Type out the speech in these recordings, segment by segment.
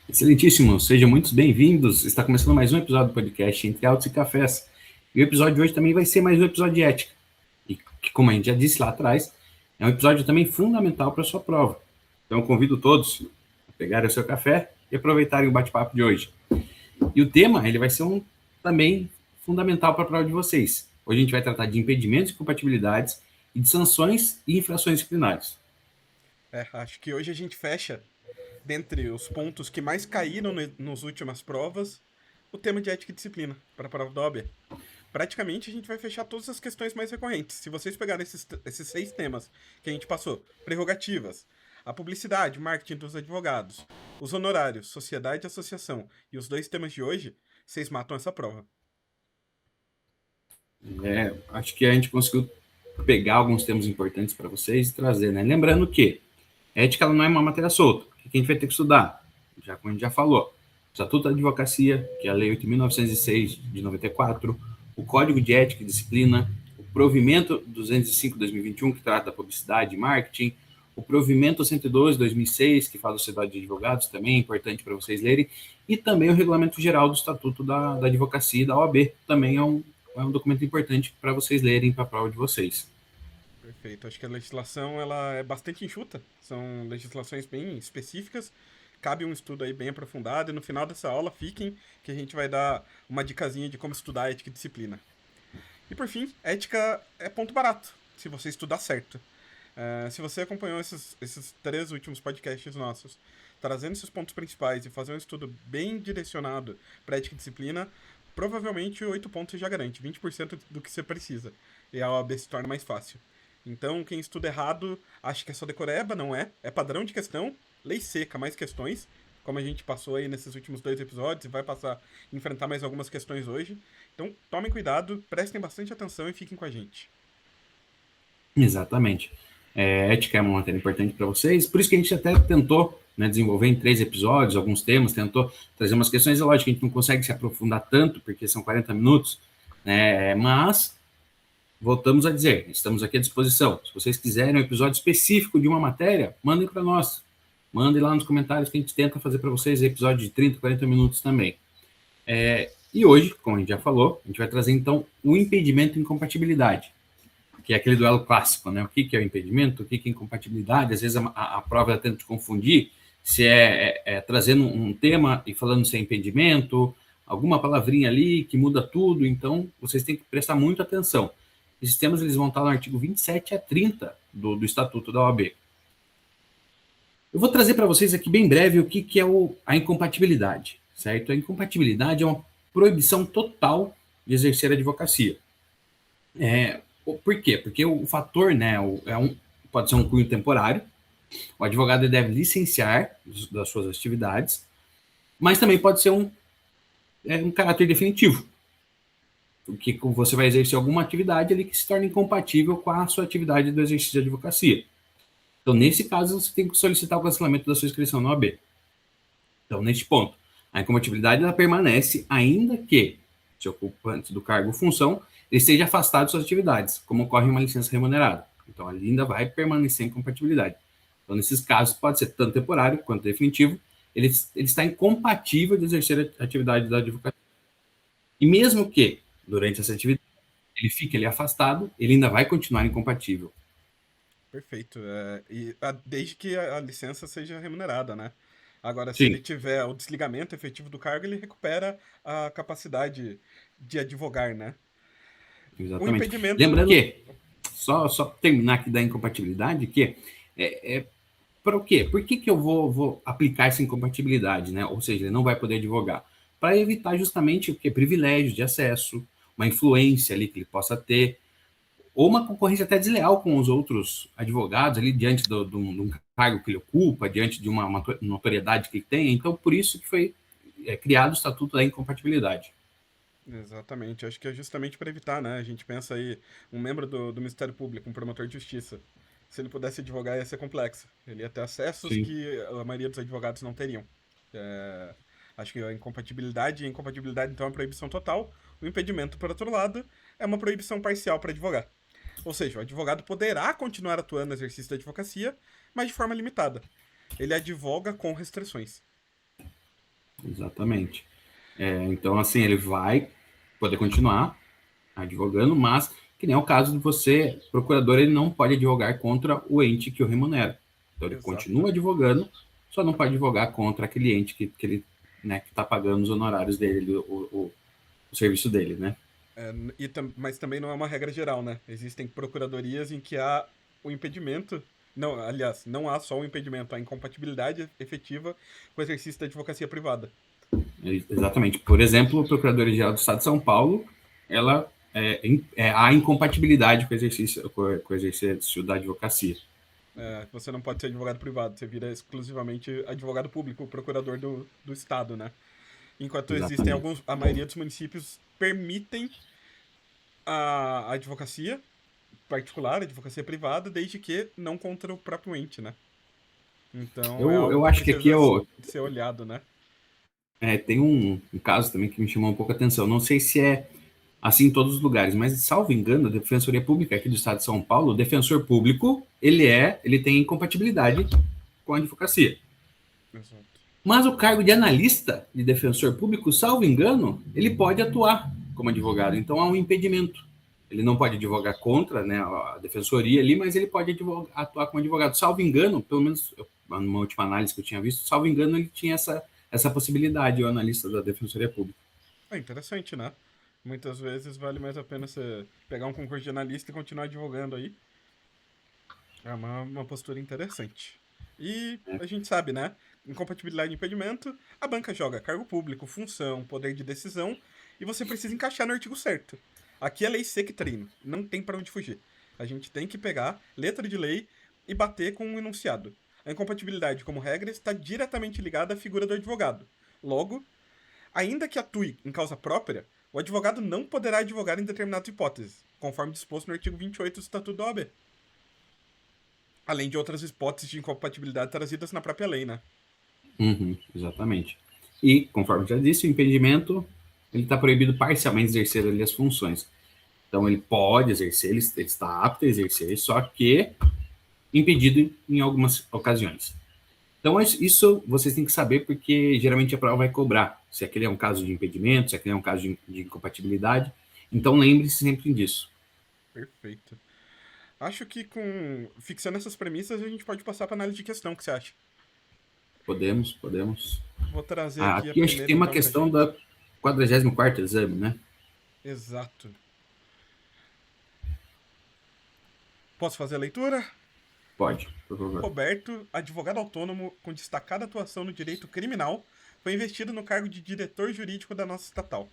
Excelentíssimo, sejam muito bem-vindos. Está começando mais um episódio do podcast Entre Autos e Cafés. E o episódio de hoje também vai ser mais um episódio de ética. E que, como a gente já disse lá atrás, é um episódio também fundamental para a sua prova. Então, eu convido todos a pegarem o seu café e aproveitarem o bate-papo de hoje. E o tema, ele vai ser também fundamental para a prova de vocês. Hoje a gente vai tratar de impedimentos e incompatibilidades e de sanções e infrações disciplinares. Acho que hoje a gente fecha, dentre os pontos que mais caíram nas últimas provas, o tema de ética e disciplina para a prova da OAB. Praticamente a gente vai fechar todas as questões mais recorrentes. Se vocês pegarem esses 6 temas que a gente passou, prerrogativas, a publicidade, marketing dos advogados, os honorários, sociedade e associação, e os 2 temas de hoje, vocês matam essa prova. Acho que a gente conseguiu pegar alguns termos importantes para vocês e trazer, né? Lembrando que ética ela não é uma matéria solta. O que a gente vai ter que estudar? Já como a gente já falou, o Estatuto da Advocacia, que é a Lei 8.906 de 94, o Código de Ética e Disciplina, o Provimento 205/2021, que trata da publicidade e marketing, o Provimento 112/2006, que fala da Sociedade de Advogados, também é importante para vocês lerem, e também o Regulamento Geral do Estatuto da Advocacia e da OAB, também é um documento importante para vocês lerem para a prova de vocês. Perfeito. Acho que a legislação ela é bastante enxuta. São legislações bem específicas. Cabe um estudo aí bem aprofundado. E no final dessa aula, fiquem que a gente vai dar uma dicasinha de como estudar ética e disciplina. E por fim, ética é ponto barato, se você estudar certo. Se você acompanhou esses 3 últimos podcasts nossos, trazendo esses pontos principais e fazer um estudo bem direcionado para ética e disciplina, provavelmente 8 pontos já garante, 20% do que você precisa. E a OAB se torna mais fácil. Então, quem estuda errado acha que é só decoreba, não é? É padrão de questão, lei seca, mais questões, como a gente passou aí nesses últimos 2 episódios e vai passar a enfrentar mais algumas questões hoje. Então, tomem cuidado, prestem bastante atenção e fiquem com a gente. Exatamente. Ética é uma matéria importante para vocês, por isso que a gente até tentou, né, desenvolver em 3 episódios alguns temas, tentou trazer umas questões. É lógico que a gente não consegue se aprofundar tanto, porque são 40 minutos, né, mas voltamos a dizer, estamos aqui à disposição. Se vocês quiserem um episódio específico de uma matéria, mandem para nós. Mandem lá nos comentários que a gente tenta fazer para vocês episódio de 30, 40 minutos também. E hoje, como a gente já falou, a gente vai trazer então o impedimento e incompatibilidade, que é aquele duelo clássico, né? O que é o impedimento, o que é incompatibilidade. Às vezes a prova tenta te confundir se trazendo um tema e falando se é impedimento, alguma palavrinha ali que muda tudo. Então, vocês têm que prestar muita atenção. Esses temas eles vão estar no artigo 27 a 30 do Estatuto da OAB. Eu vou trazer para vocês aqui bem breve o que é a incompatibilidade, certo? A incompatibilidade é uma proibição total de exercer a advocacia. Por quê? Porque o fator, né, pode ser um cunho temporário, o advogado deve licenciar das suas atividades, mas também pode ser um caráter definitivo, porque você vai exercer alguma atividade ali que se torna incompatível com a sua atividade do exercício de advocacia. Então, nesse caso, você tem que solicitar o cancelamento da sua inscrição na OAB. Então, neste ponto, a incompatibilidade ela permanece ainda que se ocupante do cargo ou função ele esteja afastado de suas atividades, como ocorre em uma licença remunerada. Então, ali ainda vai permanecer a incompatibilidade. Então, nesses casos, pode ser tanto temporário quanto definitivo, ele está incompatível de exercer a atividade da advocacia. E mesmo que, durante essa atividade, ele fique ali afastado, ele ainda vai continuar incompatível. Perfeito. Desde que a licença seja remunerada, né? Agora, se ele Sim, tiver o desligamento efetivo do cargo, ele recupera a capacidade de advogar, né? O exatamente. Lembrando impedimento. que, só terminar aqui da incompatibilidade, que para o quê? Por que eu vou aplicar essa incompatibilidade, né? Ou seja, ele não vai poder advogar. Para evitar justamente o que? Privilégios de acesso, uma influência ali que ele possa ter, ou uma concorrência até desleal com os outros advogados ali diante de um cargo que ele ocupa, diante de uma notoriedade que ele tem. Então, por isso que foi criado o Estatuto da Incompatibilidade. Exatamente. Acho que é justamente para evitar, né? A gente pensa aí, um membro do Ministério Público, um promotor de justiça. Se ele pudesse advogar, ia ser complexo. Ele ia ter acessos Sim. que a maioria dos advogados não teriam. É, Acho que a incompatibilidade, então, é uma proibição total. O impedimento, por outro lado, é uma proibição parcial para advogar. Ou seja, o advogado poderá continuar atuando no exercício da advocacia, mas de forma limitada. Ele advoga com restrições. Exatamente. Então, assim, ele vai poder continuar advogando, mas que nem é o caso de você, procurador, ele não pode advogar contra o ente que o remunera. Então, ele Exato. continua advogando, só não pode advogar contra aquele ente que ele, né, que está pagando os honorários dele, o serviço dele, né? Mas também não é uma regra geral, né? Existem procuradorias em que há o impedimento. Não, aliás, não há só o impedimento, há incompatibilidade efetiva com o exercício da advocacia privada. Exatamente. Por exemplo, a Procuradoria-Geral do Estado de São Paulo, ela há incompatibilidade com o exercício da advocacia. Você não pode ser advogado privado, você vira exclusivamente advogado público, procurador do Estado, né? Enquanto existem Exatamente. alguns, a maioria dos municípios permitem a advocacia particular, a advocacia privada, desde que não contra o próprio ente, né? Então é algo Eu que acho que aqui precisa ser olhado, né? tem um caso também que me chamou um pouco a atenção. Não sei se é assim em todos os lugares, mas salvo engano, a Defensoria Pública aqui do Estado de São Paulo, o defensor público, ele tem incompatibilidade com a advocacia. Exato. Mas o cargo de analista de defensor público, salvo engano, ele pode atuar como advogado. Então há um impedimento. Ele não pode advogar contra, né, a defensoria ali, mas ele pode atuar como advogado. Salvo engano, pelo menos numa última análise que eu tinha visto, salvo engano, ele tinha essa possibilidade, o analista da defensoria pública. É interessante, né? Muitas vezes vale mais a pena você pegar um concurso de analista e continuar advogando aí. É uma postura interessante. E Né? a gente sabe, né? Incompatibilidade e impedimento, a banca joga cargo público, função, poder de decisão, e você precisa encaixar no artigo certo. Aqui é lei seca e treino, não tem para onde fugir. A gente tem que pegar letra de lei e bater com um enunciado. A incompatibilidade, como regra, está diretamente ligada à figura do advogado. Logo, ainda que atue em causa própria, o advogado não poderá advogar em determinadas hipóteses, conforme disposto no artigo 28 do Estatuto da OAB. Além de outras hipóteses de incompatibilidade trazidas na própria lei, né? Uhum, exatamente. E, conforme já disse, o impedimento ele está proibido parcialmente de exercer ali as funções. Então, ele pode exercer, ele está apto a exercer, só que impedido em algumas ocasiões. Então, isso vocês têm que saber, porque geralmente a prova vai cobrar se aquele é um caso de impedimento, se aquele é um caso de incompatibilidade. Então, lembre-se sempre disso. Perfeito. Acho que fixando essas premissas, a gente pode passar para análise de questão, o que você acha? Podemos. Vou trazer aqui a Aqui acho que primeira, tem uma então, pra questão gente. da 44º exame, né? Exato. Posso fazer a leitura? Pode, por favor. Roberto, advogado autônomo com destacada atuação no direito criminal, foi investido no cargo de diretor jurídico da nossa estatal.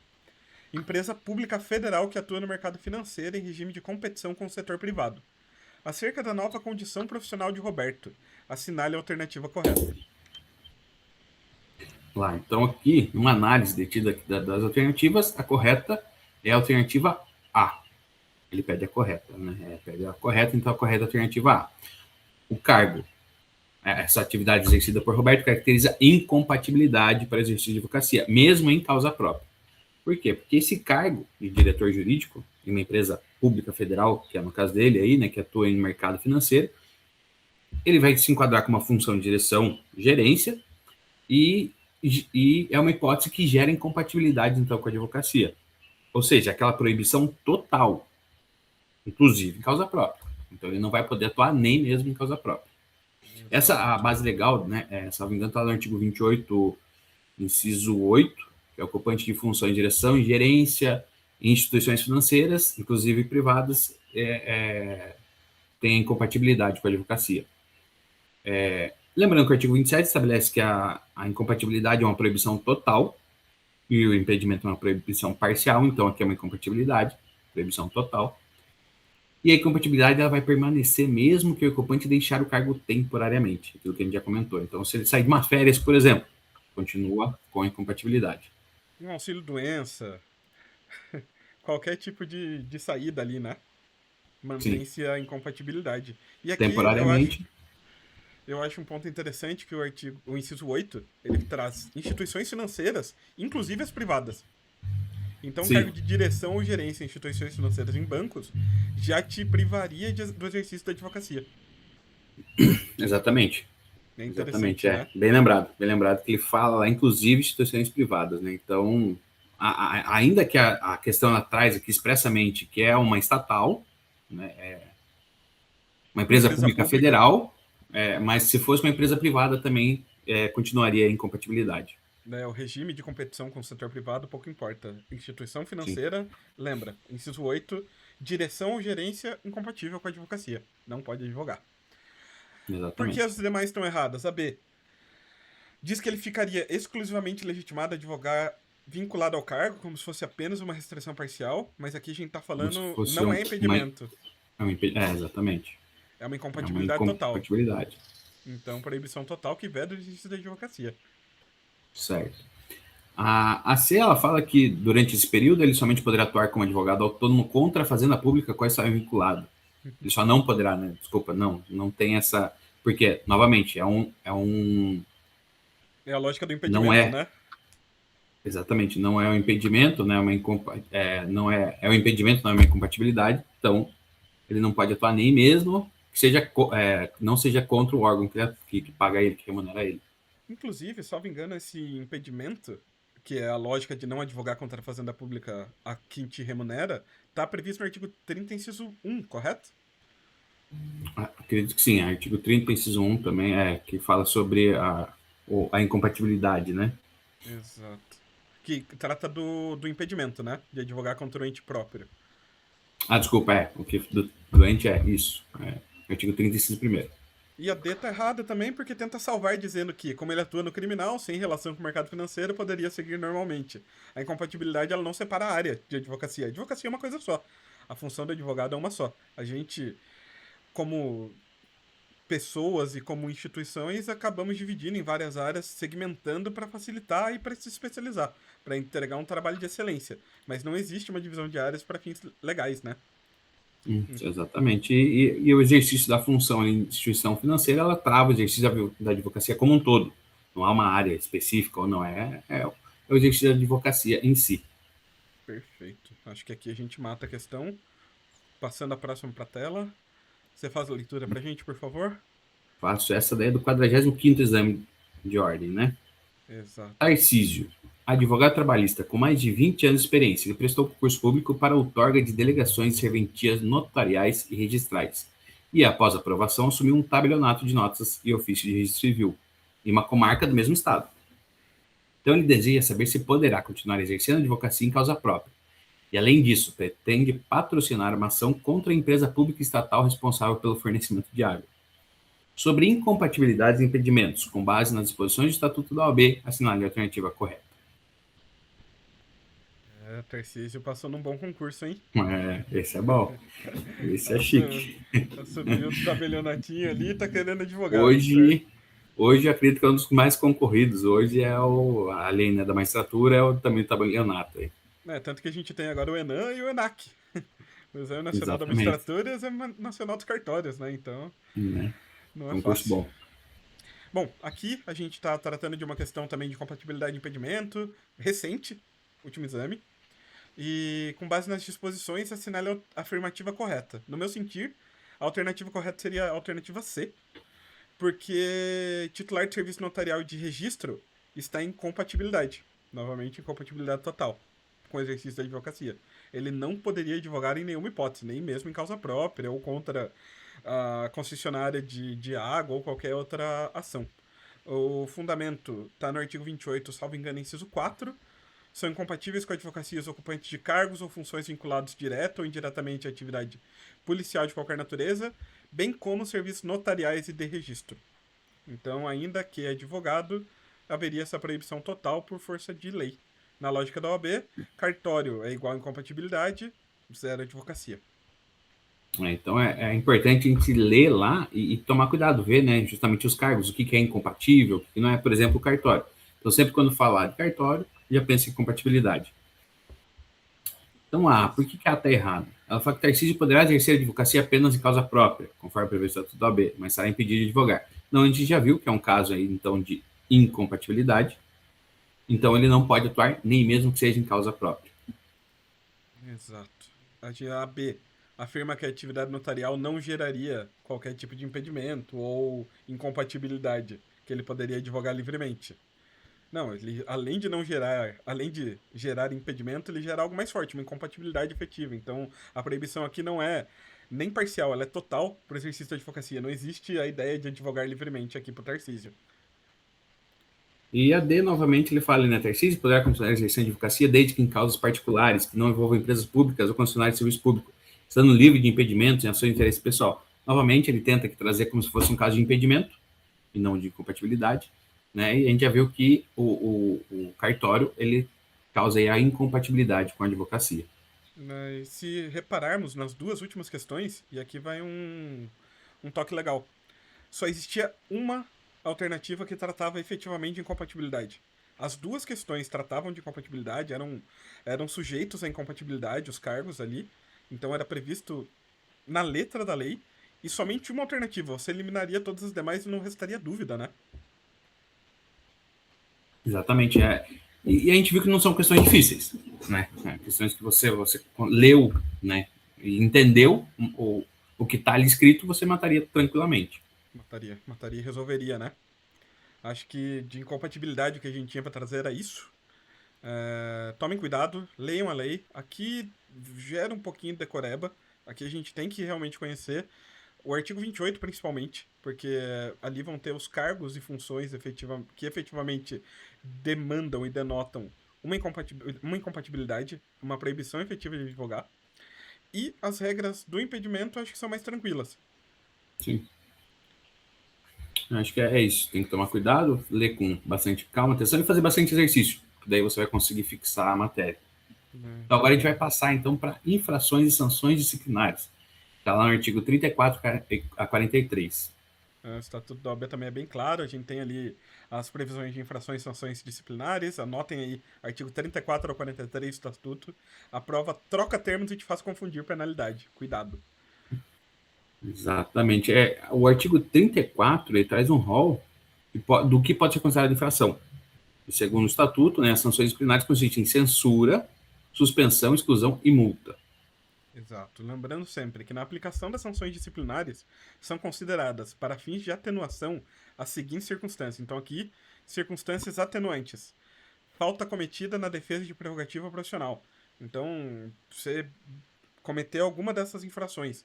Empresa pública federal que atua no mercado financeiro em regime de competição com o setor privado. Acerca da nova condição profissional de Roberto, assinale a alternativa correta. Lá, então aqui, uma análise detida das alternativas, a correta é a alternativa A. Ele pede a correta, né? Pede a correta, então a correta é a alternativa A. O cargo, essa atividade exercida por Roberto caracteriza incompatibilidade para exercício de advocacia, mesmo em causa própria. Por quê? Porque esse cargo de diretor jurídico em uma empresa pública federal, que é no caso dele aí, né, que atua em mercado financeiro, ele vai se enquadrar com uma função de direção, gerência, e, e é uma hipótese que gera incompatibilidade, então, com a advocacia. Ou seja, aquela proibição total, inclusive em causa própria. Então, ele não vai poder atuar nem mesmo em causa própria. Essa, a Exato. base legal, né, salvo engano, está no artigo 28, inciso 8, que é ocupante de funções de direção e gerência em instituições financeiras, inclusive privadas, tem incompatibilidade com a advocacia. Lembrando que o artigo 27 estabelece que a incompatibilidade é uma proibição total e o impedimento é uma proibição parcial, então aqui é uma incompatibilidade, proibição total. E a incompatibilidade ela vai permanecer mesmo que o ocupante deixar o cargo temporariamente, aquilo que a gente já comentou. Então, se ele sair de uma férias, por exemplo, continua com a incompatibilidade. Um auxílio doença, qualquer tipo de saída ali, né? Sim, Mantém-se a incompatibilidade. E aqui temporariamente. eu acho um ponto interessante que o inciso 8 ele traz instituições financeiras, inclusive as privadas. Então, o cargo Sim, de direção ou gerência em instituições financeiras em bancos já te privaria do exercício da advocacia. exatamente. É Exatamente, interessante, né? bem lembrado que ele fala lá, inclusive, instituições privadas, né? Então, ainda que a questão ela traz aqui expressamente que é uma estatal, né? Uma Uma empresa empresa pública pública, federal, mas se fosse uma empresa privada também continuaria a incompatibilidade. né, o regime de competição com o setor privado pouco importa. Instituição Sim, financeira, lembra, inciso 8, direção ou gerência incompatível com a advocacia. Não pode advogar. Por que as exatamente. demais estão erradas? A B diz que ele ficaria exclusivamente legitimado a advogar vinculado ao cargo, como se fosse apenas uma restrição parcial, mas aqui a gente está Como se falando fosse não é impedimento, exatamente. é uma É uma incompatibilidade total. incompatibilidade. Então, proibição total que veda o exercício da advocacia. Certo. A C, ela fala que durante esse período ele somente poderá atuar como advogado autônomo contra a fazenda pública a qual está vinculado. Ele só não poderá, né? Desculpa, não tem essa. Porque, novamente, É a lógica do não impedimento, é, né? exatamente, não é um impedimento, né? Não é um impedimento, não é uma incompatibilidade, então ele não pode atuar nem mesmo que seja, não seja contra o órgão que paga ele, que remunera ele. Inclusive, salvo engano, esse impedimento, que é a lógica de não advogar contra a fazenda pública a quem te remunera, está previsto no artigo 30, inciso 1, correto? Acredito que sim, artigo 30, inciso 1 também que fala sobre a incompatibilidade, né? Exato. Que trata do impedimento, né? De advogar contra o ente próprio. Desculpa, o que do doente é isso. Artigo 30, inciso 1º. E a D tá errada também porque tenta salvar dizendo que, como ele atua no criminal, sem relação com o mercado financeiro, poderia seguir normalmente. A incompatibilidade ela não separa a área de advocacia. A advocacia é uma coisa só. A função do advogado é uma só. A gente, como pessoas e como instituições, acabamos dividindo em várias áreas, segmentando para facilitar e para se especializar, para entregar um trabalho de excelência. Mas não existe uma divisão de áreas para fins legais, né? Exatamente. E o exercício da função em instituição financeira, ela trava o exercício da advocacia como um todo. Não há uma área específica ou não é o exercício da advocacia em si. Perfeito. Acho que aqui a gente mata a questão. Passando a próxima para a tela. Você faz a leitura para a gente, por favor? Faço essa daí do 45º exame de ordem, né? Exato. Tarcísio, advogado trabalhista com mais de 20 anos de experiência, ele prestou concurso público para outorga de delegações de serventias notariais e registrais. E, após aprovação, assumiu um tabelionato de notas e ofício de registro civil, em uma comarca do mesmo estado. Então, ele deseja saber se poderá continuar exercendo a advocacia em causa própria. E, além disso, pretende patrocinar uma ação contra a empresa pública estatal responsável pelo fornecimento de água. Sobre incompatibilidades e impedimentos, com base nas disposições do Estatuto da OAB, assinale a alternativa correta. Tarcísio passou num bom concurso, hein? Esse é bom. Esse é Assu- chique. Assumiu o tabelionatinho ali e tá querendo advogar, bem certo. Hoje, hoje acredito que é um dos mais concorridos. Hoje além, né, da magistratura, também o tabelionato. Aí. Tanto que a gente tem agora o ENAM e o ENAC. O Exame Nacional da Exatamente. Magistratura e o Exame Nacional dos Cartórios, né? Então, Né? não é Concurso fácil. bom. Bom, aqui a gente está tratando de uma questão também de compatibilidade e impedimento, recente, último exame. E com base nas disposições, assinale a afirmativa correta. No meu sentir, a alternativa correta seria a alternativa C, porque titular de serviço notarial e de registro está em compatibilidade. Novamente, incompatibilidade total com o exercício da advocacia. Ele não poderia advogar em nenhuma hipótese, nem mesmo em causa própria ou contra a concessionária de água ou qualquer outra ação. O fundamento está no artigo 28, salvo engano, inciso 4. São incompatíveis com a advocacia os ocupantes de cargos ou funções vinculados direta ou indiretamente à atividade policial de qualquer natureza, bem como serviços notariais e de registro. Então, ainda que advogado, haveria essa proibição total por força de lei. Na lógica da OAB, cartório é igual a incompatibilidade, zero advocacia. Então é importante a gente ler lá e tomar cuidado, ver, né, justamente os cargos, o que é incompatível, o que não é, por exemplo, o cartório. Então, sempre quando falar de cartório, já pensa em compatibilidade. Então, por que a está errada? Ela fala que Tarcísio poderá exercer a advocacia apenas em causa própria, conforme previsto no Estatuto da OAB, mas será impedido de advogar. Então, a gente já viu que é um caso aí, então, de incompatibilidade. Então, ele não pode atuar nem mesmo que seja em causa própria. Exato. A B. afirma que a atividade notarial não geraria qualquer tipo de impedimento ou incompatibilidade, que ele poderia advogar livremente. Não, ele, além de gerar impedimento, ele gera algo mais forte, uma incompatibilidade efetiva. Então, a proibição aqui não é nem parcial, ela é total para o exercício da advocacia. Não existe a ideia de advogar livremente aqui para o Tarcísio. E a D, novamente, ele fala, né, Tarcísio poderá continuar exercendo advocacia desde que em causas particulares, que não envolvam empresas públicas ou concessionários de serviço público, estando livre de impedimentos em ações de interesse pessoal. Novamente, ele tenta aqui trazer como se fosse um caso de impedimento, e não de incompatibilidade, né, e a gente já viu que o cartório, ele causa aí a incompatibilidade com a advocacia. Mas se repararmos nas duas últimas questões, e aqui vai um toque legal, só existia uma alternativa que tratava efetivamente de incompatibilidade. As duas questões tratavam de incompatibilidade, eram sujeitos à incompatibilidade, os cargos ali, então era previsto na letra da lei, e somente uma alternativa, você eliminaria todas as demais e não restaria dúvida, né? Exatamente. E a gente viu que não são questões difíceis, né? Questões que você leu, né? E entendeu o que está ali escrito, você mataria tranquilamente. Mataria e resolveria, né? Acho que de incompatibilidade o que a gente tinha para trazer era isso. Tomem cuidado, leiam a lei. Aqui gera um pouquinho de decoreba. Aqui a gente tem que realmente conhecer o artigo 28, principalmente, porque ali vão ter os cargos e funções que efetivamente demandam e denotam uma incompatibilidade, uma proibição efetiva de advogar. E as regras do impedimento acho que são mais tranquilas. Sim. Acho que é isso. Tem que tomar cuidado, ler com bastante calma, atenção e fazer bastante exercício. Daí você vai conseguir fixar a matéria. Então, agora a gente vai passar então para infrações e sanções disciplinares. Está lá no artigo 34 a 43. O Estatuto da OAB também é bem claro, a gente tem ali as previsões de infrações e sanções disciplinares, anotem aí, artigo 34 ao 43 do Estatuto, a prova troca termos e te faz confundir penalidade, cuidado. Exatamente. O artigo 34, ele traz um rol do que pode ser considerado infração. E segundo o Estatuto, né, as sanções disciplinares consistem em censura, suspensão, exclusão e multa. Exato. Lembrando sempre que na aplicação das sanções disciplinares são consideradas, para fins de atenuação, as seguintes circunstâncias. Então, aqui, circunstâncias atenuantes. Falta cometida na defesa de prerrogativa profissional. Então, você cometeu alguma dessas infrações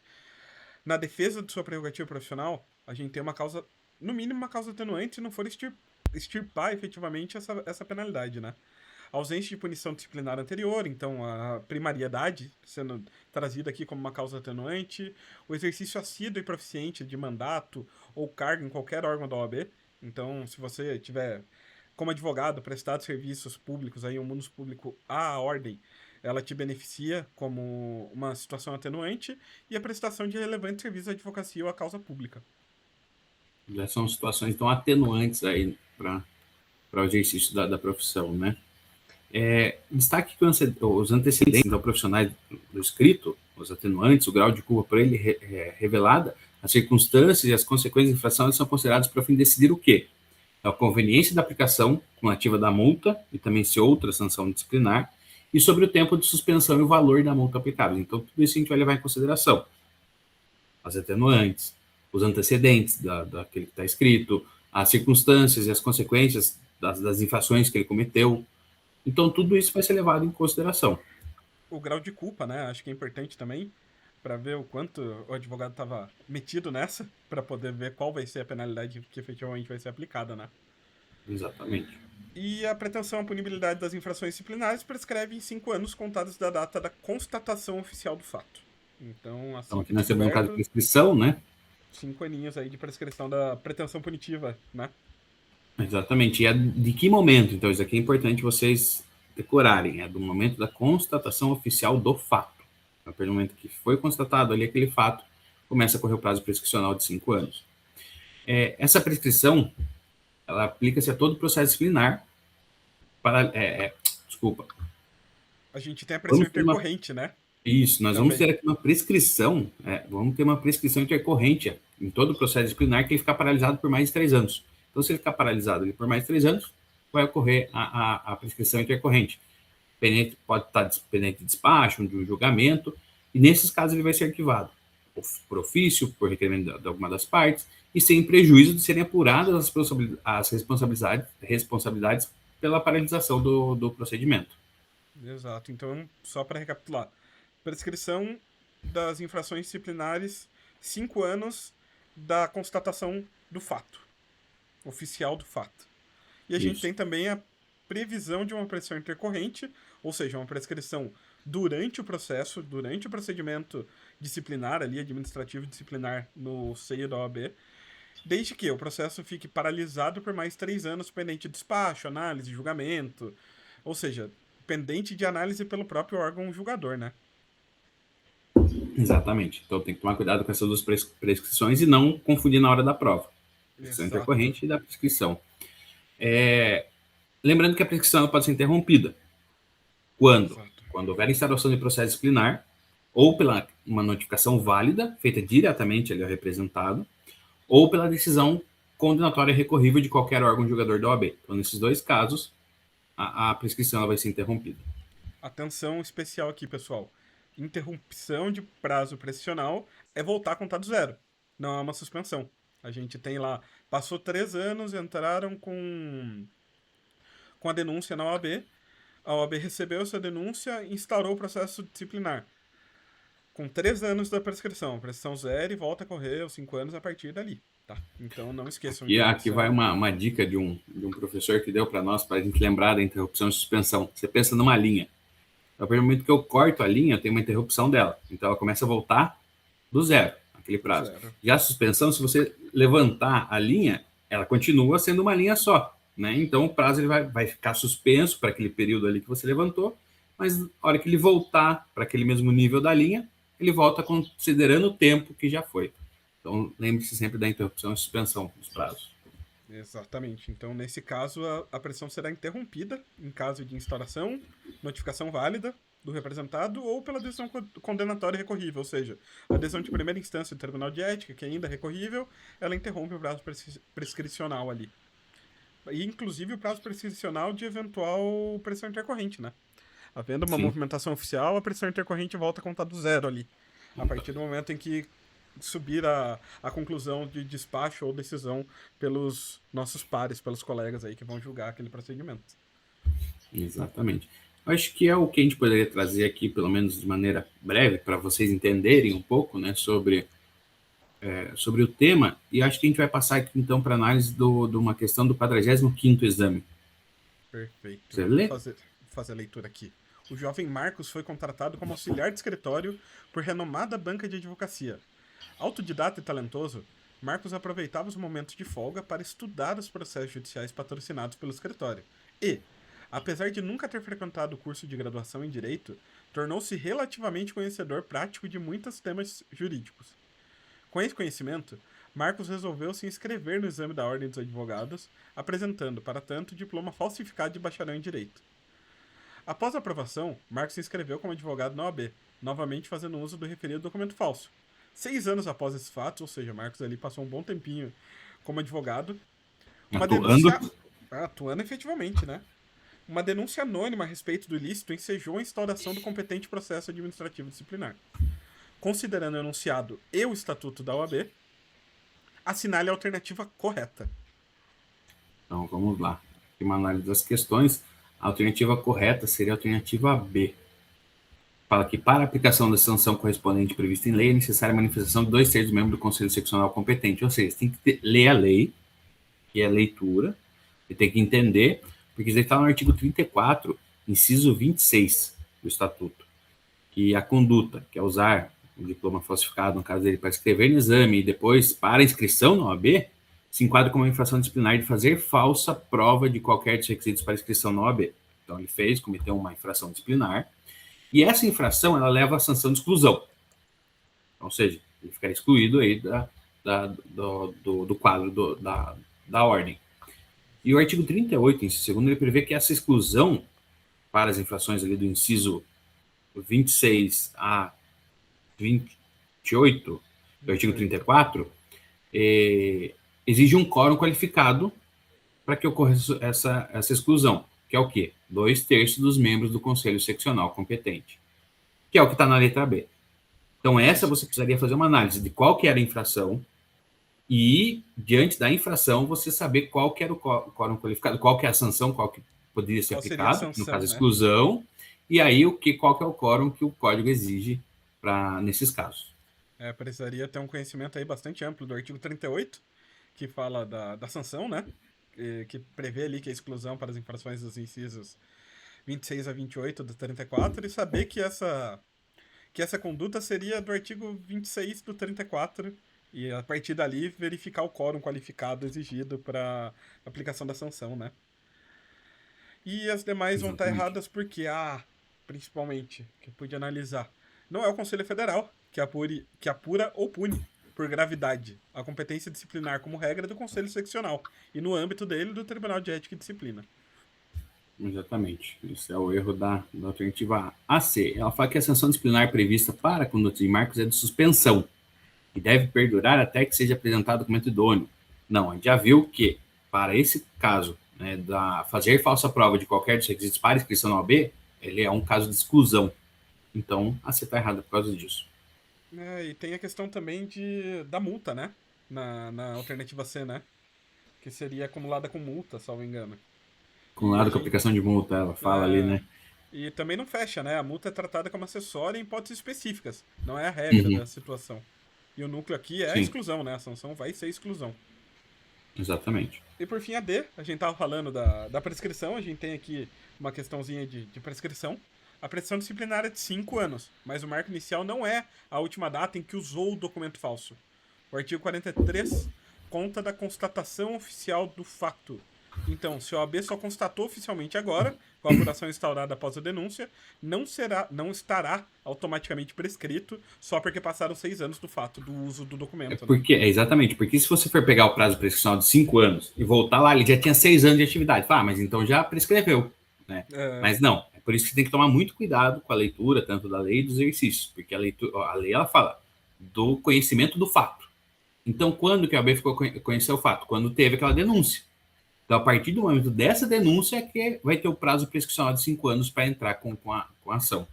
na defesa de sua prerrogativa profissional, a gente tem uma causa, no mínimo uma causa atenuante, se não for extirpar efetivamente essa penalidade, né? A ausência de punição disciplinar anterior, então a primariedade sendo trazida aqui como uma causa atenuante, o exercício assíduo e proficiente de mandato ou cargo em qualquer órgão da OAB. Então, se você tiver como advogado prestado serviços públicos aí, um mundo público à ordem, ela te beneficia como uma situação atenuante e a prestação de relevantes serviços à advocacia ou à causa pública. Já são situações tão atenuantes aí para o exercício da profissão, né? Destaque que os antecedentes ao profissionais do escrito, os atenuantes, o grau de culpa por ele revelada, as circunstâncias e as consequências da infração são considerados para fim de decidir o quê? A conveniência da aplicação cumulativa da multa e também se outra sanção disciplinar, e sobre o tempo de suspensão e o valor da multa aplicável. Então, tudo isso a gente vai levar em consideração. As atenuantes, os antecedentes daquele que está escrito, as circunstâncias e as consequências das infrações que ele cometeu. Então, tudo isso vai ser levado em consideração. O grau de culpa, né? Acho que é importante também para ver o quanto o advogado estava metido nessa, para poder ver qual vai ser a penalidade que efetivamente vai ser aplicada, né? Exatamente. E a pretensão à punibilidade das infrações disciplinares prescreve em 5 anos contados da data da constatação oficial do fato. Então, assim Então, aqui que nós temos um caso de descoberto, prescrição, né? 5 aninhos aí de prescrição da pretensão punitiva, né? Exatamente. E de que momento? Então, isso aqui é importante vocês decorarem. É do momento da constatação oficial do fato. A partir do momento que foi constatado ali aquele fato, começa a correr o prazo prescricional de 5 anos. Essa prescrição, ela aplica-se a todo processo disciplinar. Desculpa. A gente tem a pressão intercorrente, né? Isso, nós Também. vamos ter aqui uma prescrição, vamos ter uma prescrição intercorrente em todo o processo disciplinar que ele ficar paralisado por mais de 3 anos. Então, se ele ficar paralisado ali por mais de 3 anos, vai ocorrer a prescrição intercorrente. Pode estar pendente de despacho, de um julgamento, E nesses casos ele vai ser arquivado por ofício, por requerimento de alguma das partes, e sem prejuízo de serem apuradas as responsabilidades pela paralisação do procedimento. Exato. Então, só para recapitular: prescrição das infrações disciplinares, 5 anos da constatação do fato, oficial do fato. E a gente tem também a previsão de uma prescrição intercorrente, ou seja, uma prescrição durante o processo, durante o procedimento disciplinar ali, administrativo disciplinar no seio da OAB, desde que o processo fique paralisado por mais 3 anos, pendente de despacho, análise, julgamento, ou seja, pendente de análise pelo próprio órgão julgador, né? Exatamente. Então tem que tomar cuidado com essas duas prescrições e não confundir na hora da prova. Prescrição intercorrente e da prescrição. Lembrando que a prescrição pode ser interrompida. Quando? Exato. Quando houver instauração de processo disciplinar ou pela uma notificação válida, feita diretamente ali ao representado, ou pela decisão condenatória recorrível de qualquer órgão julgador da OAB. Então, nesses dois casos, a prescrição ela vai ser interrompida. Atenção especial aqui, pessoal. Interrupção de prazo prescricional é voltar a contar do zero. Não é uma suspensão. A gente tem lá, passou 3 anos, entraram com a denúncia na OAB. A OAB recebeu essa denúncia e instaurou o processo disciplinar. Com 3 anos da prescrição. A prescrição zero e volta a correr os 5 anos a partir dali. Tá? Então não esqueçam. E aqui vai uma dica de um professor que deu para nós, para a gente lembrar da interrupção e suspensão. Você pensa numa linha. A partir do momento que eu corto a linha, eu tenho uma interrupção dela. Então ela começa a voltar do zero, aquele prazo. Já a suspensão, se você levantar a linha, ela continua sendo uma linha só. Né? Então o prazo ele vai ficar suspenso para aquele período ali que você levantou, mas na hora que ele voltar para aquele mesmo nível da linha, ele volta considerando o tempo que já foi. Então lembre-se sempre da interrupção e suspensão dos prazos. Exatamente. Então, nesse caso, a prescrição será interrompida em caso de instauração, notificação válida do representado ou pela decisão condenatória recorrível, ou seja, a decisão de primeira instância do Tribunal de Ética, que ainda é recorrível, ela interrompe o prazo prescricional ali. E, inclusive, o prazo prescricional de eventual prescrição intercorrente, né? Havendo uma movimentação oficial, a prescrição intercorrente volta a contar do zero ali. A partir do momento em que subir a conclusão de despacho ou decisão pelos nossos pares, pelos colegas aí que vão julgar aquele procedimento. Exatamente. Acho que é o que a gente poderia trazer aqui, pelo menos de maneira breve, para vocês entenderem um pouco, né, sobre o tema, e acho que a gente vai passar aqui então para análise de uma questão do 45º exame. Perfeito. Você lê? Vou fazer a leitura aqui. O jovem Marcos foi contratado como auxiliar de escritório por renomada banca de advocacia. Autodidata e talentoso, Marcos aproveitava os momentos de folga para estudar os processos judiciais patrocinados pelo escritório e, apesar de nunca ter frequentado o curso de graduação em Direito, tornou-se relativamente conhecedor prático de muitos temas jurídicos. Com esse conhecimento, Marcos resolveu se inscrever no exame da Ordem dos Advogados, apresentando, para tanto, diploma falsificado de bacharel em Direito. Após a aprovação, Marcos se inscreveu como advogado na OAB, novamente fazendo uso do referido documento falso. 6 anos após esses fatos, ou seja, Marcos ali passou um bom tempinho como advogado. Atuando efetivamente, né? Uma denúncia anônima a respeito do ilícito ensejou a instauração do competente processo administrativo disciplinar. Considerando o enunciado e o estatuto da OAB, assinale a alternativa correta. Então, vamos lá. Aqui uma análise das questões. A alternativa correta seria a alternativa B. Fala que para a aplicação da sanção correspondente prevista em lei é necessária a manifestação de 2/3 dos membros do Conselho Seccional competente. Ou seja, você tem que ler a lei, que é a leitura, e tem que entender, porque isso está no artigo 34, inciso 26 do Estatuto, que a conduta, que é usar o diploma falsificado, no caso dele, para escrever no exame e depois para inscrição na OAB, se enquadra como uma infração disciplinar de fazer falsa prova de qualquer dos requisitos para inscrição na OAB. Então, ele cometeu uma infração disciplinar, e essa infração, ela leva à sanção de exclusão. Ou seja, ele ficará excluído aí do quadro da ordem. E o artigo 38, inciso segundo, ele prevê que essa exclusão para as infrações ali do inciso 26 a 28 do artigo 34, exige um quórum qualificado para que ocorra essa exclusão, que é o quê? 2/3 dos membros do Conselho Seccional competente, que é o que está na letra B. Então, essa Isso. você precisaria fazer uma análise de qual que era a infração e, diante da infração, você saber qual que era o quórum qualificado, qual que é a sanção, qual que poderia ser Qual seria a aplicado, no caso, sanção, a né? exclusão, e aí qual que é o quórum que o código exige nesses casos. Precisaria ter um conhecimento aí bastante amplo do artigo 38, que fala da sanção, né? Que prevê ali que a exclusão para as infrações dos incisos 26 a 28 do 34, e saber que essa conduta seria do artigo 26 do 34, e a partir dali verificar o quórum qualificado exigido para aplicação da sanção, né? E as demais vão estar Exatamente. erradas porque principalmente, que pude analisar, não é o Conselho Federal que apura ou pune por gravidade a competência disciplinar como regra do Conselho Seccional e no âmbito dele do Tribunal de Ética e Disciplina. Exatamente. Esse é o erro da alternativa A. C. Ela fala que a sanção disciplinar prevista para a conduta de marcos é de suspensão e deve perdurar até que seja apresentado documento idôneo. Não, a gente já viu que, para esse caso, né, fazer falsa prova de qualquer dos requisitos para inscrição na OAB, ele é um caso de exclusão. Então, a C está errada por causa disso. E tem a questão também da multa, né? Na alternativa C, né? Que seria acumulada com multa, salvo engano. Com E a lado com a gente. aplicação de multa, ela fala ali, É, né? e também não fecha, né? A multa é tratada como acessória em hipóteses específicas. Não é a regra Uhum. da situação. E o núcleo aqui é a Sim, exclusão, né? A sanção vai ser exclusão. exatamente. E por fim, a D, a gente tava falando da prescrição, a gente tem aqui uma questãozinha de prescrição. A prescrição disciplinar é de 5 anos, mas o marco inicial não é a última data em que usou o documento falso. O artigo 43 conta da constatação oficial do fato. Então, se a OAB só constatou oficialmente agora, com a apuração instaurada após a denúncia, não estará automaticamente prescrito só porque passaram 6 anos do fato do uso do documento, né? Exatamente, porque se você for pegar o prazo prescricional de 5 anos e voltar lá, ele já tinha 6 anos de atividade. Mas então já prescreveu, né? É, Mas não, é por isso que você tem que tomar muito cuidado com a leitura, tanto da lei e dos exercícios, porque a lei ela fala do conhecimento do fato. Então, quando que a OAB ficou conhecer o fato? Quando teve aquela denúncia. Então, a partir do momento dessa denúncia é que vai ter o prazo prescricional de 5 anos para entrar com a ação.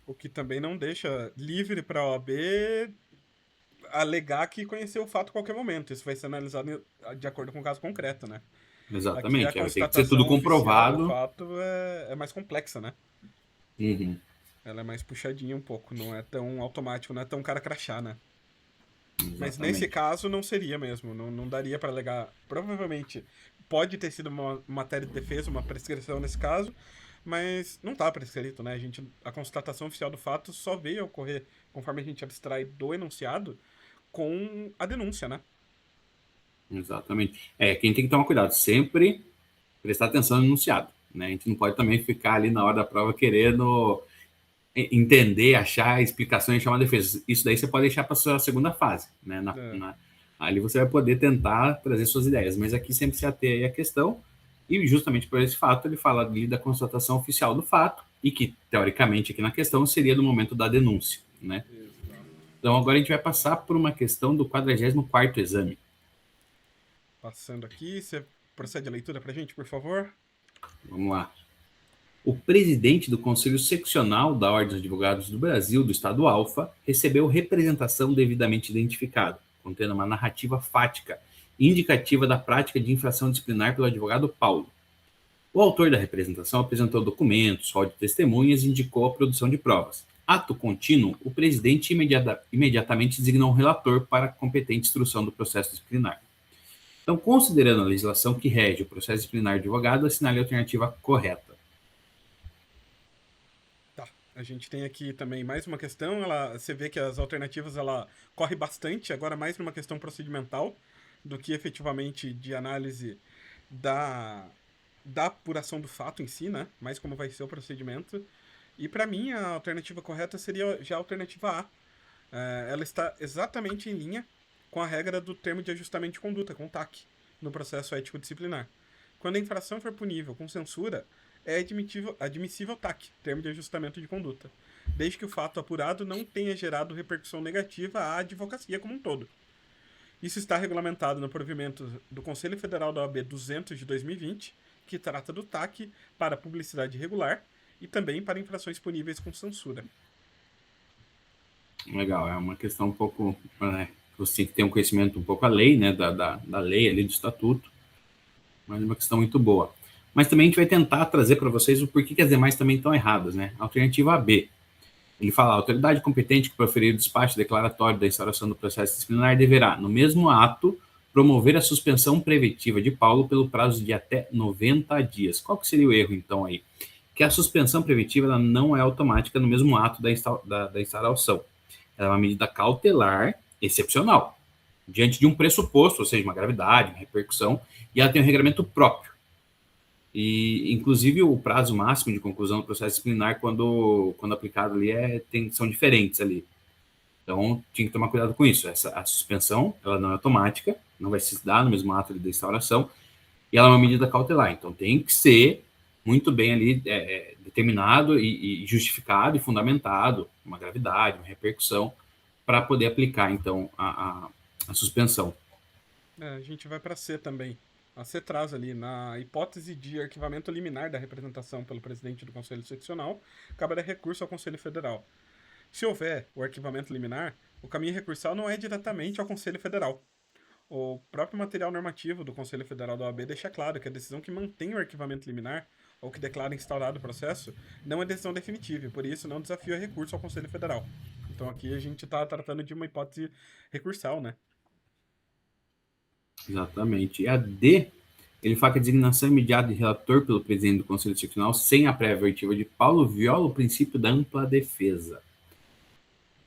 o que também não deixa livre para a OAB alegar que conheceu o fato a qualquer momento. Isso vai ser analisado de acordo com o caso concreto, né? Aqui a Exatamente, vai ter que ser tudo constatação oficial do comprovado. fato é mais complexa, né? Uhum, Ela é mais puxadinha um pouco, não é tão automático, não é tão cara crachá, né? Mas nesse exatamente. caso não seria mesmo, não daria para alegar. Provavelmente pode ter sido uma matéria de defesa, uma prescrição nesse caso, mas não está prescrito, né? A constatação oficial do fato só veio a ocorrer conforme a gente abstrai do enunciado com a denúncia, né? Exatamente. Quem tem que tomar cuidado, sempre prestar atenção no enunciado. Né? A gente não pode também ficar ali na hora da prova querendo entender, achar explicações e chamar defesa. Isso daí você pode deixar para a sua segunda fase. Né? É, Ali você vai poder tentar trazer suas ideias, mas aqui sempre se atém à questão, e justamente por esse fato ele fala ali da constatação oficial do fato, e que, teoricamente, aqui na questão seria do momento da denúncia. Né? exato. Então agora a gente vai passar por uma questão do 44º exame. Passando aqui, você procede a leitura pra gente, por favor? Vamos lá. O presidente do Conselho Seccional da Ordem dos Advogados do Brasil, do Estado Alfa, recebeu representação devidamente identificada, contendo uma narrativa fática, indicativa da prática de infração disciplinar pelo advogado Paulo. O autor da representação apresentou documentos, rol de testemunhas e indicou a produção de provas. Ato contínuo, o presidente imediatamente designou um relator para a competente instrução do processo disciplinar. Então, considerando a legislação que rege o processo disciplinar do advogado, assinale a alternativa correta. Tá. A gente tem aqui também mais uma questão. Você vê que as alternativas ela corre bastante, agora mais numa questão procedimental do que efetivamente de análise da, da apuração do fato em si, né? Mais como vai ser o procedimento. E para mim a alternativa correta seria já a alternativa A. Ela está exatamente em linha com a regra do termo de ajustamento de conduta, com o TAC, no processo ético disciplinar. Quando a infração for punível com censura, é admissível o TAC, termo de ajustamento de conduta, desde que o fato apurado não tenha gerado repercussão negativa à advocacia como um todo. Isso está regulamentado no provimento do Conselho Federal da OAB 200 de 2020, que trata do TAC para publicidade irregular e também para infrações puníveis com censura. Legal, é uma questão um pouco, né, você tem que ter um conhecimento um pouco a lei, né, da lei ali, do estatuto, mas é uma questão muito boa. Mas também a gente vai tentar trazer para vocês o porquê que as demais também estão erradas, né? Alternativa B. Ele fala, a autoridade competente que proferir o despacho declaratório da instauração do processo disciplinar deverá, no mesmo ato, promover a suspensão preventiva de Paulo pelo prazo de até 90 dias. Qual que seria o erro, então, aí? Que a suspensão preventiva ela não é automática no mesmo ato da instauração. Ela é uma medida cautelar excepcional, diante de um pressuposto, ou seja, uma gravidade, uma repercussão, e ela tem um regramento próprio. E, inclusive, o prazo máximo de conclusão do processo disciplinar, quando aplicado ali, são diferentes ali. Então, tinha que tomar cuidado com isso. A suspensão, ela não é automática, não vai se dar no mesmo ato de instauração, e ela é uma medida cautelar. Então, tem que ser muito bem ali determinado e justificado e fundamentado, uma gravidade, uma repercussão, para poder aplicar, então, a suspensão. A gente vai para C também. A C traz ali, na hipótese de arquivamento liminar da representação pelo presidente do Conselho Seccional, caberá recurso ao Conselho Federal. Se houver o arquivamento liminar, o caminho recursal não é diretamente ao Conselho Federal. O próprio material normativo do Conselho Federal da OAB deixa claro que a decisão que mantém o arquivamento liminar, ou que declara instaurado o processo, não é decisão definitiva e, por isso, não desafia recurso ao Conselho Federal. Então aqui a gente está tratando de uma hipótese recursal, né? Exatamente. E a D, ele fala que a designação imediata de relator pelo presidente do Conselho Seccional, sem a prévia oitiva de Paulo, viola o princípio da ampla defesa.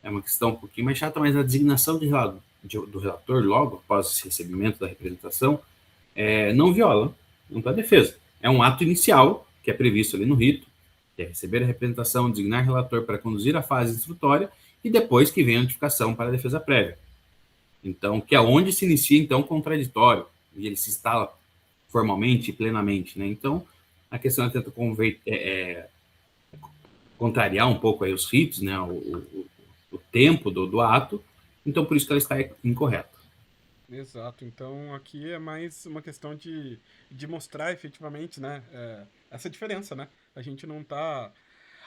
É uma questão um pouquinho mais chata, mas a designação do relator, logo após esse recebimento da representação, não viola a ampla defesa. É um ato inicial, que é previsto ali no rito, que é receber a representação, designar relator para conduzir a fase instrutória, e depois que vem a notificação para a defesa prévia. Então, que é onde se inicia, então, o contraditório, e ele se instala formalmente e plenamente, né? Então, a questão é tentar contrariar um pouco aí os ritos, né? O tempo do ato, então por isso que ela está incorreta. Exato. Então aqui é mais uma questão de mostrar efetivamente, né, essa diferença, né? A gente não tá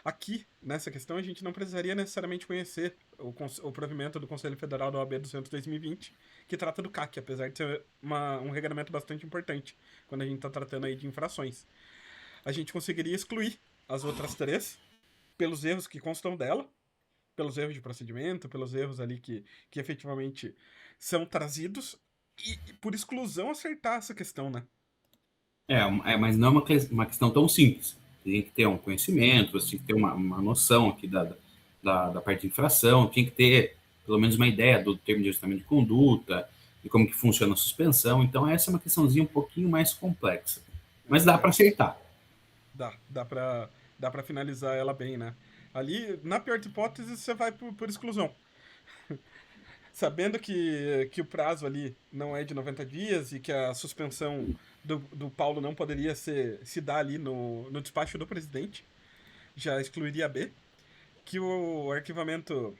aqui nessa questão, a gente não precisaria necessariamente conhecer o provimento do Conselho Federal da OAB 200/2020, que trata do CAC, apesar de ser um regramento bastante importante quando a gente está tratando aí de infrações. A gente conseguiria excluir as outras três pelos erros que constam dela, pelos erros de procedimento, pelos erros ali que efetivamente são trazidos, e por exclusão acertar essa questão, né? Mas não é uma questão tão simples. Tem que ter um conhecimento, você tem que ter uma noção aqui da parte de infração, tem que ter pelo menos uma ideia do termo de ajustamento de conduta, de como que funciona a suspensão. Então, essa é uma questãozinha um pouquinho mais complexa. Mas dá para acertar. Dá pra finalizar ela bem, né? Ali, na pior das hipóteses, você vai por exclusão. Sabendo que o prazo ali não é de 90 dias e que a suspensão do Paulo não poderia se dar ali no despacho do presidente, já excluiria a B. Que o arquivamento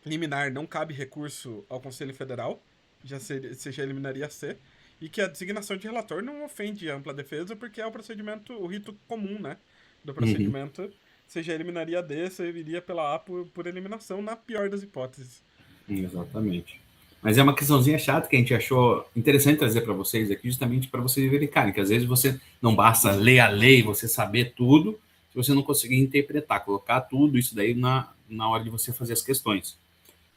liminar não cabe recurso ao Conselho Federal, você já eliminaria a C. E que a designação de relator não ofende a ampla defesa, porque é o procedimento, o rito comum, né? Do Uhum. procedimento. Você já eliminaria a D, você iria pela A por eliminação, na pior das hipóteses. Exatamente. Mas é uma questãozinha chata que a gente achou interessante trazer para vocês aqui, justamente para vocês verificarem, que às vezes você não basta ler a lei, você saber tudo, se você não conseguir interpretar, colocar tudo isso daí na hora de você fazer as questões.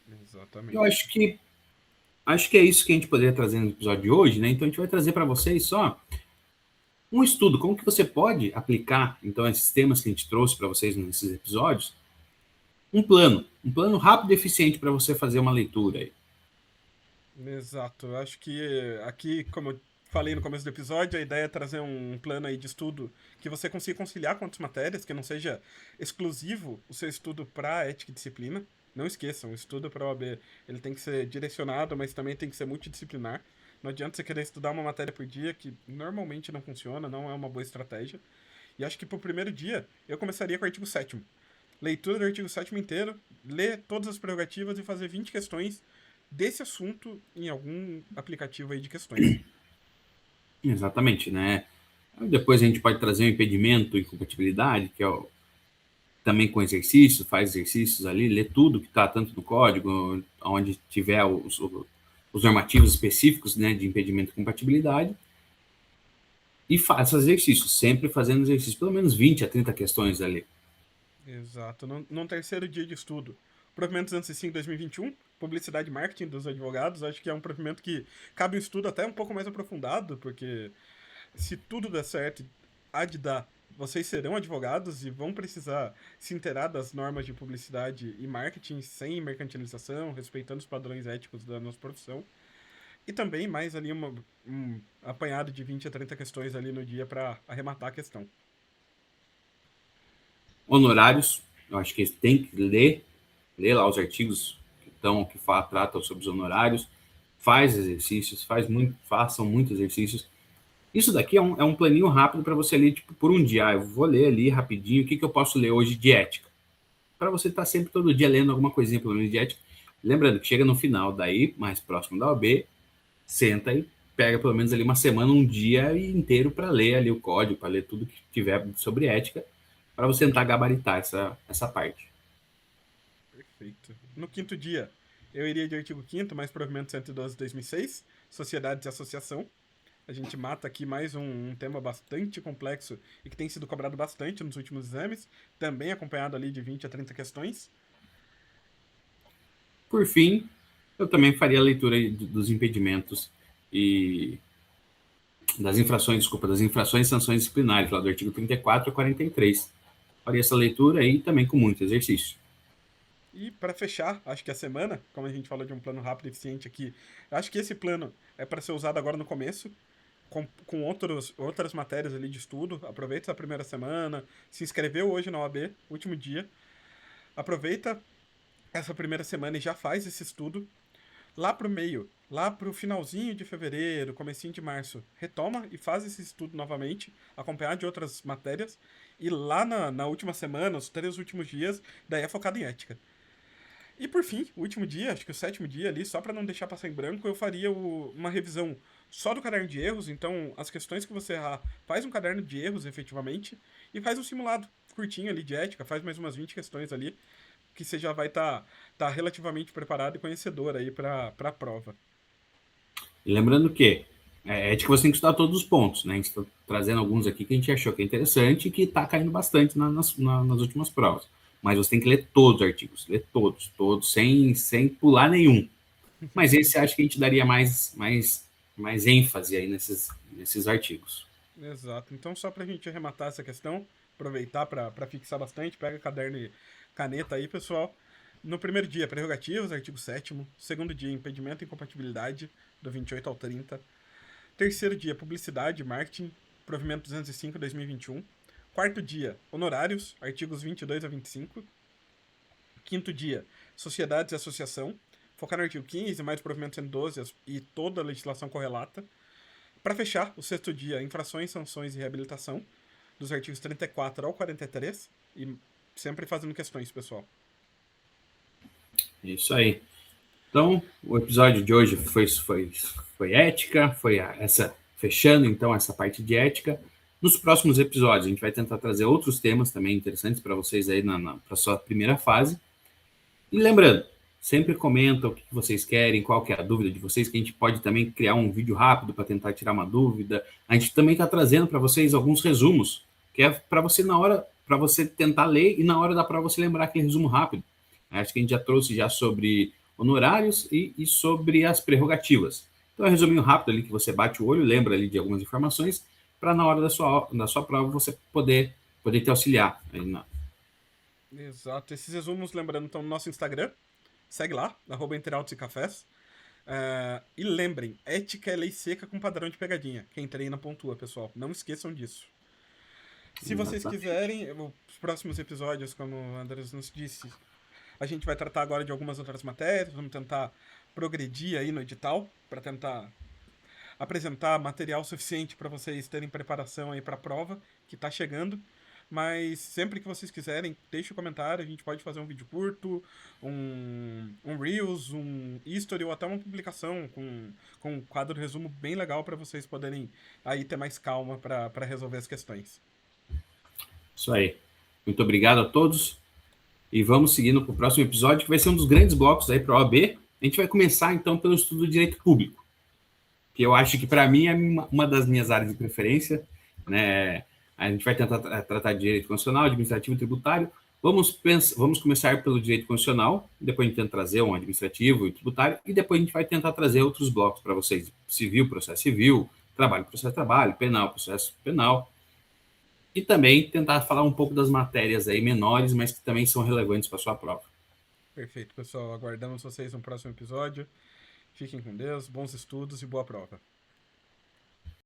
Eu Exatamente. acho que é isso que a gente poderia trazer no episódio de hoje, né? Então a gente vai trazer para vocês só um estudo, como que você pode aplicar, então, esses temas que a gente trouxe para vocês nesses episódios, um plano rápido e eficiente para você fazer uma leitura aí. Exato. Eu acho que aqui, como eu falei no começo do episódio, a ideia é trazer um plano aí de estudo que você consiga conciliar com outras matérias, que não seja exclusivo o seu estudo para ética e disciplina. Não esqueçam, o estudo para a OAB, ele tem que ser direcionado, mas também tem que ser multidisciplinar. Não adianta você querer estudar uma matéria por dia, que normalmente não funciona, não é uma boa estratégia. E acho que pro primeiro dia, eu começaria com o artigo 7º. Leitura do artigo 7º inteiro, ler todas as prerrogativas e fazer 20 questões desse assunto em algum aplicativo aí de questões. Exatamente, né? Depois a gente pode trazer um impedimento, incompatibilidade, que é também com exercícios, faz exercícios ali, lê tudo que está tanto no código, onde tiver os normativos específicos, né, de impedimento e compatibilidade, e faça exercícios, sempre fazendo exercício, pelo menos 20 a 30 questões ali. Exato. Num terceiro dia de estudo, provimento 205 2021, publicidade e marketing dos advogados, acho que é um provimento que cabe um estudo até um pouco mais aprofundado, porque se tudo der certo, há de dar, vocês serão advogados e vão precisar se inteirar das normas de publicidade e marketing sem mercantilização, respeitando os padrões éticos da nossa profissão. E também mais ali um apanhado de 20 a 30 questões ali no dia para arrematar a questão. Honorários, eu acho que tem que ler lá os artigos tratam sobre os honorários, faz exercícios, façam muitos exercícios. Isso daqui é um planinho rápido para você ler, tipo, por um dia. Eu vou ler ali rapidinho, o que eu posso ler hoje de ética? Para você estar sempre todo dia lendo alguma coisinha, pelo menos de ética. Lembrando que chega no final, daí, mais próximo da OAB, senta e pega pelo menos ali uma semana, um dia inteiro para ler ali o código, para ler tudo que tiver sobre ética, para você tentar gabaritar essa parte. Perfeito. No quinto dia, eu iria de artigo 5º, mais provimento 112 de 2006, Sociedades e Associação. A gente mata aqui mais um tema bastante complexo e que tem sido cobrado bastante nos últimos exames, também acompanhado ali de 20 a 30 questões. Por fim, eu também faria a leitura dos impedimentos e das infrações e sanções disciplinares, lá do artigo 34 a 43. Faria essa leitura aí também com muito exercício. E para fechar, acho que a semana, como a gente falou de um plano rápido e eficiente aqui, acho que esse plano é para ser usado agora no começo, com outras matérias ali de estudo. Aproveita a primeira semana, se inscreveu hoje na OAB, último dia. Aproveita essa primeira semana e já faz esse estudo. Lá pro meio, lá pro finalzinho de fevereiro, comecinho de março, retoma e faz esse estudo novamente, acompanhado de outras matérias. E lá na última semana, os 3 últimos dias, daí é focado em ética. E por fim, o último dia, acho que o 7º dia ali, só para não deixar passar em branco, eu faria uma revisão só do caderno de erros. Então, as questões que você errar, faz um caderno de erros efetivamente e faz um simulado curtinho ali de ética, faz mais umas 20 questões ali, que você já vai tá relativamente preparado e conhecedor aí para a prova. E lembrando que ética você tem que estudar todos os pontos, né? A gente está trazendo alguns aqui que a gente achou que é interessante e que está caindo bastante nas últimas provas. Mas você tem que ler todos os artigos, ler todos, sem pular nenhum. Mas esse acho que a gente daria mais ênfase aí nesses artigos. Exato. Então, só para a gente arrematar essa questão, aproveitar para fixar bastante, pega caderno e caneta aí, pessoal. No primeiro dia, prerrogativas, artigo 7º. Segundo dia, impedimento e incompatibilidade, do 28 ao 30. Terceiro dia, publicidade e marketing, provimento 205, 2021. Quarto dia, honorários, artigos 22 a 25. Quinto dia, sociedades e associação, focar no artigo 15, mais provimento 112 e toda a legislação correlata. Para fechar, o sexto dia, infrações, sanções e reabilitação, dos artigos 34 ao 43, e sempre fazendo questões, pessoal. Isso aí. Então, o episódio de hoje foi ética, fechando então essa parte de ética. Nos próximos episódios, a gente vai tentar trazer outros temas também interessantes para vocês aí para sua primeira fase. E lembrando, sempre comenta o que vocês querem, qual que é a dúvida de vocês, que a gente pode também criar um vídeo rápido para tentar tirar uma dúvida. A gente também está trazendo para vocês alguns resumos, que é para você tentar ler e na hora da prova você lembrar aquele resumo rápido. Acho que a gente já trouxe sobre honorários e sobre as prerrogativas. Então é um resuminho rápido ali que você bate o olho, lembra ali de algumas informações, para na hora da sua prova você poder te auxiliar aí Exato. Esses resumos, lembrando, estão no nosso Instagram. Segue lá, @entrealtos-e-cafés. E lembrem, ética é lei seca com padrão de pegadinha. Quem treina pontua, pessoal. Não esqueçam disso. Se vocês quiserem, os próximos episódios, como o Andrés nos disse, a gente vai tratar agora de algumas outras matérias. Vamos tentar progredir aí no edital, para tentar apresentar material suficiente para vocês terem preparação aí para a prova, que está chegando. Mas sempre que vocês quiserem, deixe o comentário, a gente pode fazer um vídeo curto, um Reels, um History ou até uma publicação com um quadro de resumo bem legal para vocês poderem aí ter mais calma para resolver as questões. Isso aí. Muito obrigado a todos e vamos seguindo para o próximo episódio, que vai ser um dos grandes blocos aí para a OAB. A gente vai começar, então, pelo estudo do direito público, que eu acho que, para mim, é uma das minhas áreas de preferência, né? A gente vai tentar tratar de direito constitucional, administrativo e tributário. Vamos começar pelo direito constitucional, depois a gente tenta trazer um administrativo e tributário, e depois a gente vai tentar trazer outros blocos para vocês: civil, processo civil, trabalho, processo trabalho, penal, processo penal, e também tentar falar um pouco das matérias aí menores, mas que também são relevantes para a sua prova. Perfeito, pessoal. Aguardamos vocês no próximo episódio. Fiquem com Deus, bons estudos e boa prova.